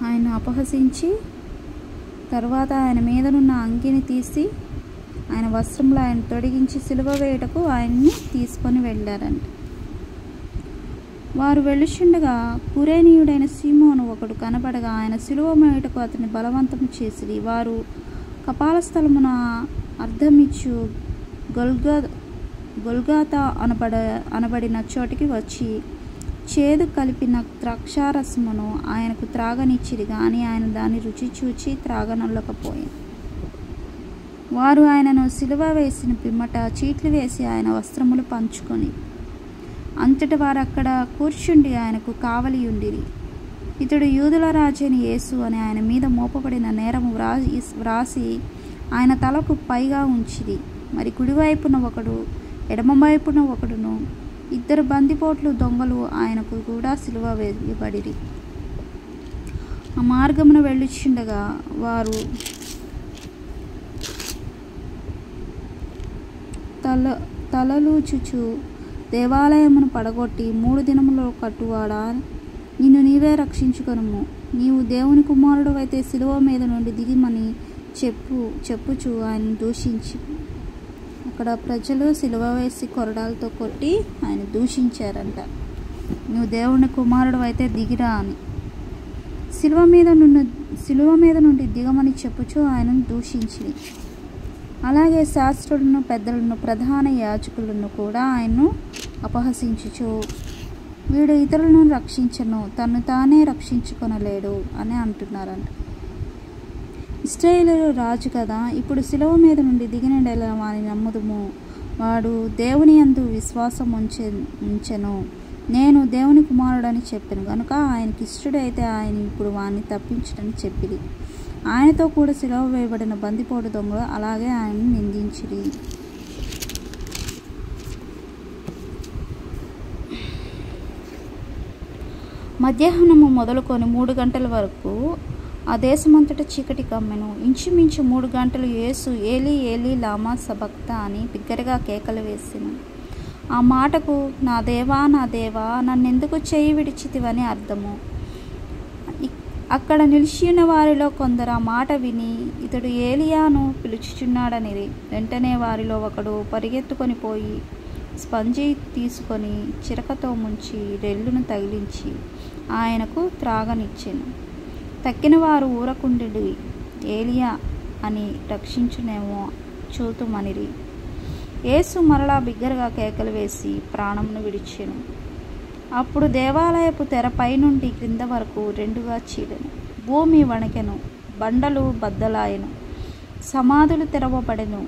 ఆయన అపహసించి తర్వాత ఆయన మీదనున్న అంగిని తీసి ఆయన వస్త్రంలో ఆయన తొడిగించి సిలువ వేయుటకు ఆయన్ని తీసుకొని వెళ్ళారంట. వారు వెళ్ళుచుండగా కురేనీయుడైన సీమోను ఒకడు కనబడగా ఆయన సిలువ మోయుటకు అతన్ని బలవంతము చేసిరి. వారు కపాలస్థలమున అర్థమిచ్చు గొల్గాతా అనబడిన చోటికి వచ్చి చేదు కలిపిన ద్రాక్షారసమును ఆయనకు త్రాగనిచ్చిరి. కానీ ఆయన దాన్ని రుచి చూచి త్రాగనొల్లకపోయాను. వారు ఆయనను సిలువ వేసిన పిమ్మట చీట్లు వేసి ఆయన వస్త్రములు పంచుకొని అంతటి వారు అక్కడ కూర్చుండి ఆయనకు కావలి ఉండిరి. ఇతడు యూదుల రాజైన యేసు అని ఆయన మీద మోపబడిన నేరము వ్రాసి ఆయన తలకు పైగా ఉంచిరి. మరి కుడివైపున ఒకడు ఎడమ వైపున ఒకడును ఇద్దరు బందిపోట్లు దొంగలు ఆయనకు కూడా సిలువ వేయబడిరి. ఆ మార్గమున వెళ్ళుచుండగా వారు తలలూచుచు దేవాలయమును పడగొట్టి 3 దినములో కట్టువాడా, నిన్ను నీవే రక్షించుకొనుము, నీవు దేవుని కుమారుడు అయితే సిలువ మీద నుండి దిగిమని చెప్పుచు ఆయన దూషించి. అక్కడ ప్రజలు సిలువ వేసి కొరడాలతో కొట్టి ఆయన దూషించారంట. నువ్వు దేవుని కుమారుడు అయితే దిగిరా అని. సిలువ మీద నుండి దిగమని చెప్పుచు ఆయనను దూషించి. అలాగే శాస్త్రులను పెద్దలను ప్రధాన యాజకులను కూడా ఆయన్ను అపహసించుచు, వీడు ఇతరులను రక్షించను, తను తానే రక్షించుకొనలేడు అని అంటున్నారంట. ఇశ్రాయేలు రాజు కదా, ఇప్పుడు సిలువ మీద నుండి దిగినడెలా వాని నమ్ముదుము. వాడు దేవుని యందు విశ్వాసం ఉంచెను, నేను దేవుని కుమారుడని చెప్పాను కనుక ఆయనకి ఇష్టడైతే ఆయన ఇప్పుడు వాణ్ణి తప్పించడని చెప్పిరి. ఆయనతో కూడా సిలువ వేయబడిన బందిపోటు దొంగలు అలాగే ఆయన్ని నిందించిరి. మధ్యాహ్నము మొదలుకొని 3 గంటల వరకు ఆ దేశమంతటా చీకటి కమ్మెను. ఇంచుమించు 3 గంటలు యేసు ఏలీ ఏలీ లామా సబక్తా అని బిగ్గరగా కేకలు వేసెను. ఆ మాటకు నా దేవా నా దేవా నన్నెందుకు చేయి విడిచితివని అర్థము. అక్కడ నిలిచిన వారిలో కొందరు ఆ మాట విని ఇతడు ఏలియాను పిలుచుచున్నాడనిరి. వెంటనే వారిలో ఒకడు పరిగెత్తుకొని పోయి స్పంజి తీసుకొని చిరకతో ముంచి రెల్లును తగిలించి ఆయనకు త్రాగనిచ్చెను. తక్కిన వారు ఊరకుండి ఏలియా అని రక్షించునేమో చూతుమనిరి. యేసు మరలా బిగ్గరగా కేకలు వేసి ప్రాణమును విడిచెను. అప్పుడు దేవాలయపు తెరపై నుండి క్రింద వరకు 2గా చీడెను. భూమి వణకెను, బండలు బద్దలాయెను, సమాధులు తెరవబడెను.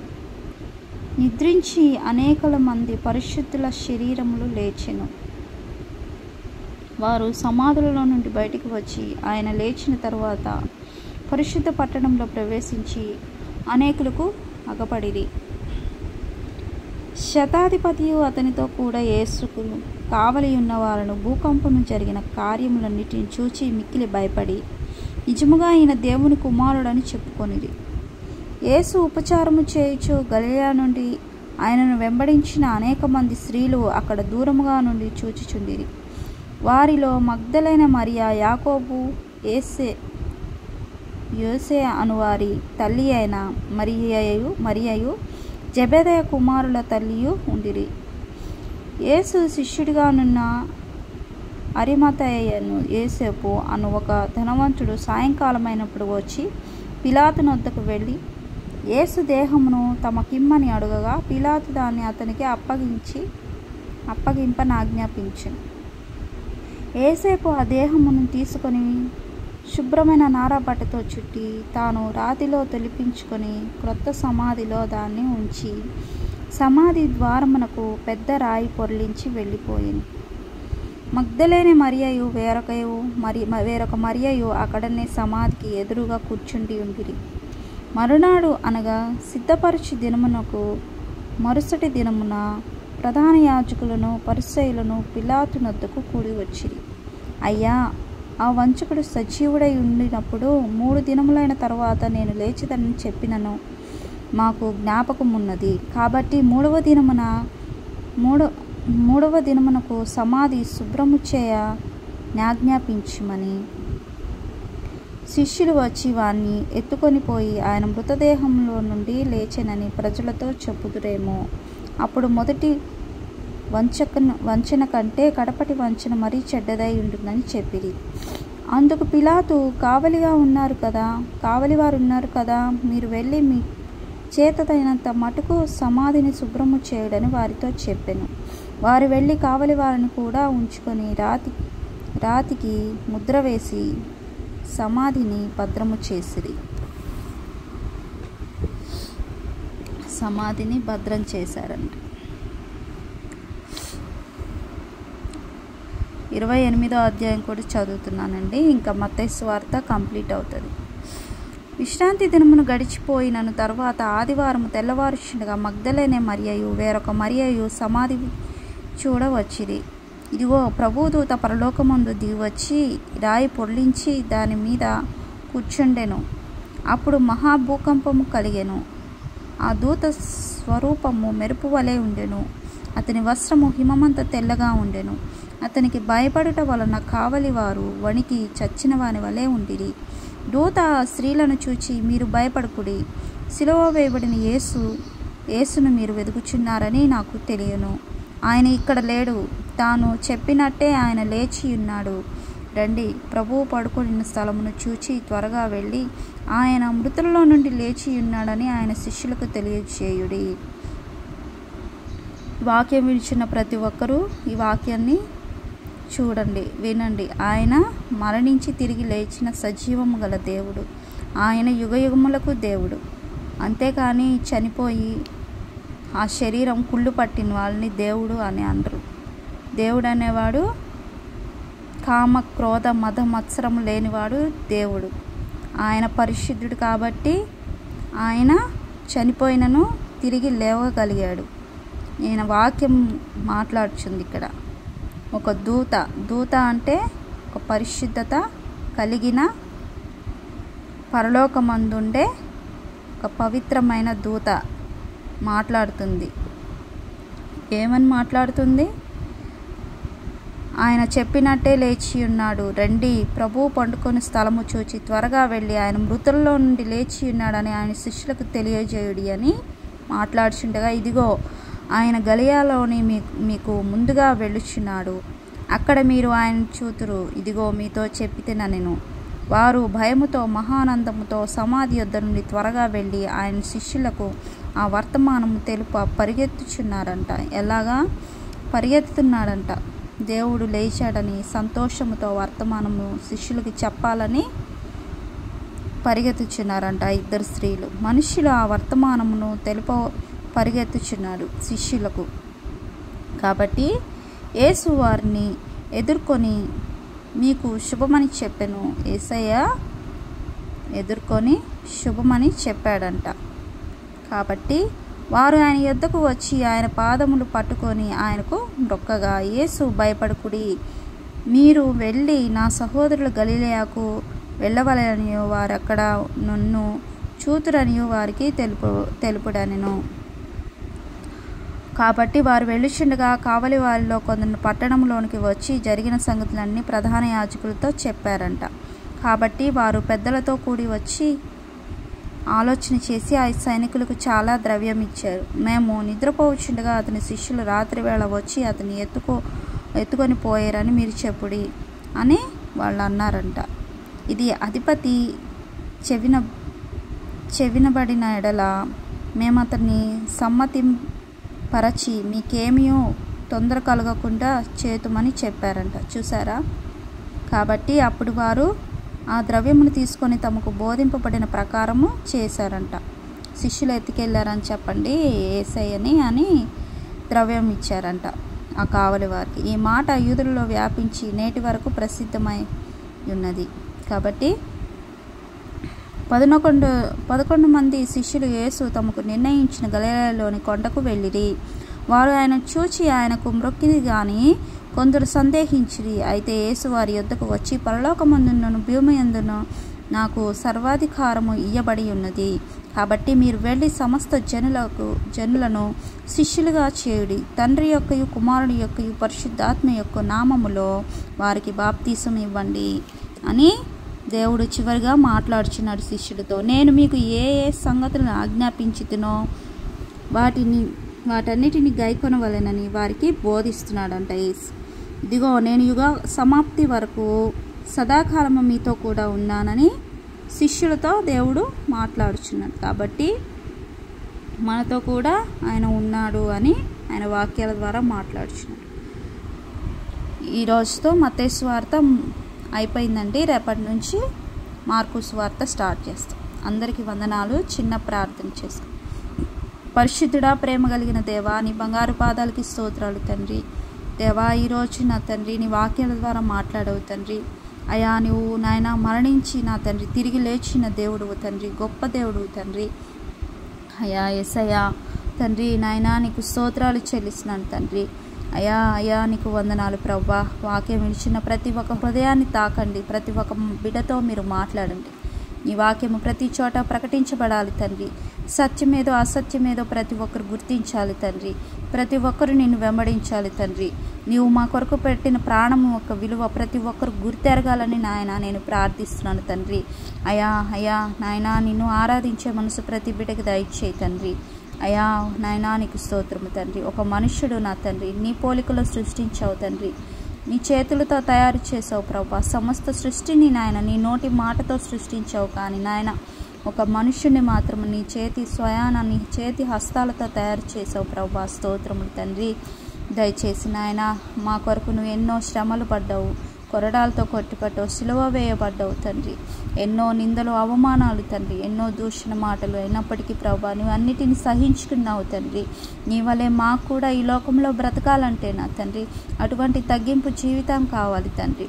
నిద్రించి అనేకల మంది పరిశుద్ధుల శరీరములు లేచెను. వారు సమాధులలో నుండి బయటికి వచ్చి ఆయన లేచిన తరువాత పరిశుద్ధ పట్టణంలో ప్రవేశించి అనేకులకు అగపడిరి. శతాధిపతియు అతనితో కూడా యేసుకు కావలి ఉన్న వారును భూకంపము జరిగిన కార్యములన్నిటిని చూచి మిక్కిలి భయపడి నిజముగా ఈయన దేవుని కుమారుడని చెప్పుకొనిరి. యేసు ఉపచారము చేయుచు గలిలయ నుండి ఆయనను వెంబడించిన అనేక మంది స్త్రీలు అక్కడ దూరముగా నుండి చూచుచుండిరి. వారిలో మగ్దలైన మరియా, యాకోబు, యోసే అనువారి తల్లి అయిన మరియయు జెబెదయ కుమారుల తల్లియు ఉండిరి. యేసు శిష్యుడిగానున్న అరిమతయను యోసేపు అను ఒక ధనవంతుడు సాయంకాలమైనప్పుడు వచ్చి పిలాతు నొద్దకు వెళ్ళి యేసు దేహమును తమకిమ్మని అడుగగా పిలాతు దాన్ని అతనికి అప్పగింపనాజ్ఞాపించెను. యేసేపు ఆ దేహమును తీసుకొని శుభ్రమైన నారబట్టతో చుట్టి తాను రాతిలో తొలిపించుకొని క్రొత్త సమాధిలో దాన్ని ఉంచి సమాధి ద్వారమునకు పెద్ద రాయి పొర్లించి వెళ్ళిపోయింది. మగ్దలేని మరియయు వేరొక మరియయు అక్కడనే సమాధికి ఎదురుగా కూర్చుండి ఉండిరి. మరునాడు అనగా సిద్ధపరచు దినమునకు మరుసటి దినమున ప్రధాన యాజకులను పరిసయ్యులను పిలాతు నొద్దకు కూడి వచ్చిరి. అయ్యా, ఆ వంచకుడు సజీవుడై ఉండినప్పుడు 3 దినములైన తరువాత నేను లేచిదని చెప్పినను మాకు జ్ఞాపకమున్నది. కాబట్టి మూడవ దినమునకు సమాధి శుభ్రము చేయ జ్ఞాపించుమని శిష్యులు వచ్చి వాణ్ణి ఎత్తుకొని పోయి ఆయన మృతదేహంలో నుండి లేచెనని ప్రజలతో చెప్పుదురేమో. అప్పుడు మొదటి వంచన కంటే కడపటి వంచన మరీ చెడ్డదై ఉంటుందని చెప్పిరి. అందుకు పిలాతు, కావలివారు ఉన్నారు కదా, మీరు వెళ్ళి మీ చేతనైనంత మటుకు సమాధిని శుభ్రము చేయుడని వారితో చెప్పెను. వారు వెళ్ళి కావలి వారిని కూడా ఉంచుకొని రాతికి ముద్ర వేసి సమాధిని భద్రము చేసిరి. సమాధిని భద్రం చేశారంట. 28వ అధ్యాయం కూడా చదువుతున్నానండి. ఇంకా మత్తయి సువార్త కంప్లీట్ అవుతుంది. విశ్రాంతి దినమును గడిచిపోయినను తర్వాత ఆదివారము తెల్లవారుచుండగా మగ్దలేనే మరియయు వేరొక మరియయు సమాధి చూడవచ్చిరి. ఇదిగో, ప్రభుదూత పరలోకమందు దిగివచ్చి రాయి పొర్లించి దాని మీద కూర్చుండెను. అప్పుడు మహాభూకంపము కలిగెను. ఆ దూత స్వరూపము మెరుపు వలె ఉండెను. అతని వస్త్రము హిమమంత తెల్లగా ఉండెను. అతనికి భయపడుట వలన కావలి వారు వణికి చచ్చిన వాని వలె ఉండిరి. దూత స్త్రీలను చూచి, మీరు భయపడకుడి, సిలువ వేయబడిన యేసును మీరు వెదుకుచున్నారని నాకు తెలియను. ఆయన ఇక్కడ లేడు, తాను చెప్పినట్టే ఆయన లేచి ఉన్నాడు. రండి, ప్రభువు పడుకున్న స్థలమును చూచి త్వరగా వెళ్ళి ఆయన మృతులలో నుండి లేచి ఉన్నాడని ఆయన శిష్యులకు తెలియజేయుడి. వాక్యం వినిచిన ప్రతి ఒక్కరూ ఈ వాక్యాన్ని చూడండి, వినండి. ఆయన మరణించి తిరిగి లేచిన సజీవము గల దేవుడు. ఆయన యుగయుగములకు దేవుడు. అంతేకాని చనిపోయి ఆ శరీరం కుళ్ళు పట్టిన వాళ్ళని దేవుడు అని అనరు. దేవుడు అనేవాడు కామ క్రోధ మద మత్సరము లేనివాడు దేవుడు. ఆయన పరిశుద్ధుడు కాబట్టి ఆయన చనిపోయినను తిరిగి లేవగలిగాడు. నేను వాక్యం మాట్లాడుచుంది ఇక్కడ. ఒక దూత అంటే ఒక పరిశుద్ధత కలిగిన పరలోకమందుండే ఒక పవిత్రమైన దూత మాట్లాడుతుంది. ఏమని మాట్లాడుతుంది? ఆయన చెప్పినట్టే లేచి ఉన్నాడు. రండి, ప్రభువు పండుకొని స్థలము చూచి త్వరగా వెళ్ళి ఆయన మృతుల్లో నుండి లేచి ఉన్నాడని ఆయన శిష్యులకు తెలియజేయుడి అని మాట్లాడుచుండగా, ఇదిగో, ఆయన గలిలయలోని మీకు ముందుగా వెళ్ళుచున్నాడు. అక్కడ మీరు ఆయన చూతురు. ఇదిగో, మీతో చెప్పితేనెను. వారు భయముతో మహానందముతో సమాధి యొద్ద నుండి త్వరగా వెళ్ళి ఆయన శిష్యులకు ఆ వర్తమానము పరిగెత్తుచున్నారంట. ఎలాగా పరిగెత్తుతున్నాడంట? దేవుడు లేచాడని సంతోషముతో వర్తమానము శిష్యులకి చెప్పాలని పరిగెత్తుచున్నారంట. ఇద్దరు స్త్రీలు మనుష్యులు ఆ వర్తమానమును పరిగెత్తుచున్నాడు శిష్యులకు. కాబట్టి యేసు వారిని ఎదుర్కొని మీకు శుభమని చెప్పెను. యేసయ్య ఎదుర్కొని శుభమని చెప్పాడంట. కాబట్టి వారు ఆయన యొద్దకు వచ్చి ఆయన పాదములు పట్టుకొని ఆయనకు మొక్కగా, యేసు భయపడకుడి, మీరు వెళ్ళి నా సహోదరులు గలిలయకు వెళ్ళవలెననియు వారు అక్కడ నన్ను చూతురనియు వారికి తెలుపుడనెను. కాబట్టి వారు వెళ్ళుచుండగా కావలి వారిలో కొందరు పట్టణంలోనికి వచ్చి జరిగిన సంగతులన్నీ ప్రధాన యాజకులతో చెప్పారంట. కాబట్టి వారు పెద్దలతో కూడి వచ్చి ఆలోచన చేసి ఆ సైనికులకు చాలా ద్రవ్యం ఇచ్చారు. మేము నిద్రపోవచ్చుండగా అతని శిష్యులు రాత్రి వేళ వచ్చి అతన్ని ఎత్తుకొని పోయారని మీరు చెప్పుడి అని వాళ్ళు అన్నారంట. ఇది అధిపతి చెవినబడిన ఎడల మేము అతన్ని సమ్మతిపరచి మీకేమీ తొందర కలగకుండా చేతుమని చెప్పారంట. చూసారా? కాబట్టి అప్పుడు వారు ఆ ద్రవ్యమును తీసుకొని తమకు బోధింపబడిన ప్రకారము చేశారంట. శిష్యులు ఎత్తుకెళ్ళారని చెప్పండి యేసయ్యని అని ద్రవ్యం ఇచ్చారంట ఆ కావలి వారికి. ఈ మాట యూదులలో వ్యాపించి నేటి వరకు ప్రసిద్ధమై ఉన్నది. కాబట్టి 11 మంది శిష్యులు యేసు తమకు నిర్ణయించిన గలిలయలోని కొండకు వెళ్ళిరి. వారు ఆయన చూచి ఆయనకు మ్రొక్కిరి గాని కొందరు సందేహించిరి. అయితే యేసు వారి యొద్దకు వచ్చి, పరలోకమందును భూమి యందును నాకు సర్వాధికారము ఇయ్యబడి ఉన్నది. కాబట్టి మీరు వెళ్ళి సమస్త జనులను శిష్యులుగా చేయుడి. తండ్రి యొక్కయు కుమారుని యొక్కయు పరిశుద్ధాత్మ యొక్క నామములో వారికి బాప్తీసం ఇవ్వండి అని దేవుడు చివరిగా మాట్లాడుచున్నాడు శిష్యుడితో. నేను మీకు ఏ ఏ సంగతులను ఆజ్ఞాపించుతునో వాటన్నిటిని గైకొనవలెనని వారికి బోధిస్తున్నాడంట యేసు. ఇదిగో నేను యుగ సమాప్తి వరకు సదాకాలము మీతో కూడా ఉన్నానని శిష్యులతో దేవుడు మాట్లాడుచున్నాడు. కాబట్టి మనతో కూడా ఆయన ఉన్నాడు అని ఆయన వాక్యాల ద్వారా మాట్లాడుచున్నాడు. ఈరోజుతో మత్తయి సువార్త అయిపోయిందండి. రేపటి నుంచి మార్కు సువార్త స్టార్ట్ చేస్తాం. అందరికీ వందనాలు. చిన్న ప్రార్థన చేస్తాం. పరిశుద్ధుడా, ప్రేమ కలిగిన దేవా, నీ బంగారు పాదాలకి స్తోత్రాలు తండ్రి. దేవా, ఈరోజు నా తండ్రి నీ వాక్యాల ద్వారా మాట్లాడవు తండ్రి. అయా, నువ్వు నాయన మరణించి నా తండ్రి తిరిగి లేచిన దేవుడువు తండ్రి, గొప్ప దేవుడువు తండ్రి. అయా యేసయ్యా తండ్రి, నాయన నీకు స్తోత్రాలు చెల్లిస్తున్నాను తండ్రి. అయా నీకు వందనాలు ప్రభువా. వాక్యం విడిచిన ప్రతి ఒక్క హృదయాన్ని తాకండి. ప్రతి ఒక్క బిడ్డతో మీరు మాట్లాడండి. నీ వాక్యము ప్రతి చోట ప్రకటించబడాలి తండ్రి. సత్యమేదో అసత్యమేదో ప్రతి ఒక్కరు గుర్తించాలి తండ్రి. ప్రతి ఒక్కరు నిన్ను వెంబడించాలి తండ్రి. నీవు మా కొరకు పెట్టిన ప్రాణము యొక్క విలువ ప్రతి ఒక్కరు గుర్తెరగాలని నాయన నేను ప్రార్థిస్తున్నాను తండ్రి. అయా నాయన నిన్ను ఆరాధించే మనసు ప్రతి బిడ్డకి దయచేయి తండ్రి. అయా నాయనా నీకు స్తోత్రము తండ్రి. ఒక మనుష్యుడు నా తండ్రి నీ పోలికలో సృష్టించావు తండ్రి. నీ చేతులతో తయారు చేసావు ప్రభా. సమస్త సృష్టిని నాయన నీ నోటి మాటతో సృష్టించావు. కానీ నాయన ఒక మనుష్యుని మాత్రం నీ చేతి స్వయాన నీ చేతి హస్తాలతో తయారు చేసావు ప్రభా. స్తోత్రములు తండ్రి. దయచేసి నాయన మా కొరకు నువ్వు ఎన్నో శ్రమలు పడ్డావు, కొరడాలతో కొట్టుపడ్డావు, సిలువ వేయబడ్డావు తండ్రి. ఎన్నో నిందలు అవమానాలు తండ్రి, ఎన్నో దూషణ మాటలు అయినప్పటికీ ప్రభా నువ్వు అన్నిటిని సహించుకున్నావు తండ్రి. నీ వలె మాకు కూడా ఈ లోకంలో బ్రతకాలంటే నా తండ్రి అటువంటి తగ్గింపు జీవితం కావాలి తండ్రి.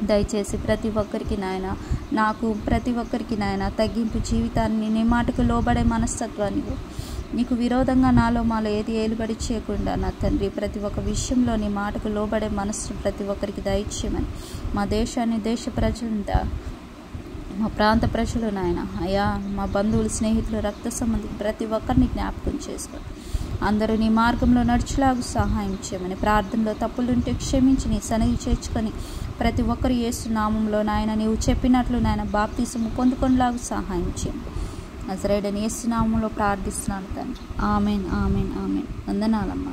దయచేసి ప్రతి ఒక్కరికి నాయన, నాకు ప్రతి ఒక్కరికి నాయన తగ్గింపు జీవితాన్ని నీ మాటకు లోబడే మనస్తత్వాన్ని, నీకు విరోధంగా నాలో మాలో ఏది ఏలుబడి చేయకుండా నా తండ్రి ప్రతి ఒక్క విషయంలో నీ మాటకు లోబడే మనస్సు ప్రతి ఒక్కరికి దయచేయమని, మా దేశాన్ని దేశ ప్రజలంతా మా ప్రాంత ప్రజలు నాయన, అయా మా బంధువులు స్నేహితులు రక్త సంబంధికులు ప్రతి ఒక్కరిని జ్ఞాపకం చేసుకొని అందరూ నీ మార్గంలో నడిచేలాగా సహాయం చేయమని, ప్రార్థనలో తప్పులుంటే క్షమించి నీ సన్నిధి చేర్చుకొని ప్రతి ఒక్కరు యేసు నామంలో నాయన నీవు చెప్పినట్లు నాయన బాప్తిసము పొందుకునేలాగా సహాయం చేయమని నజరేయుడైన యేసు నామంలో ప్రార్థిస్తున్నాను తండ్రి. Amen amen amen. వందనాలమ్మా.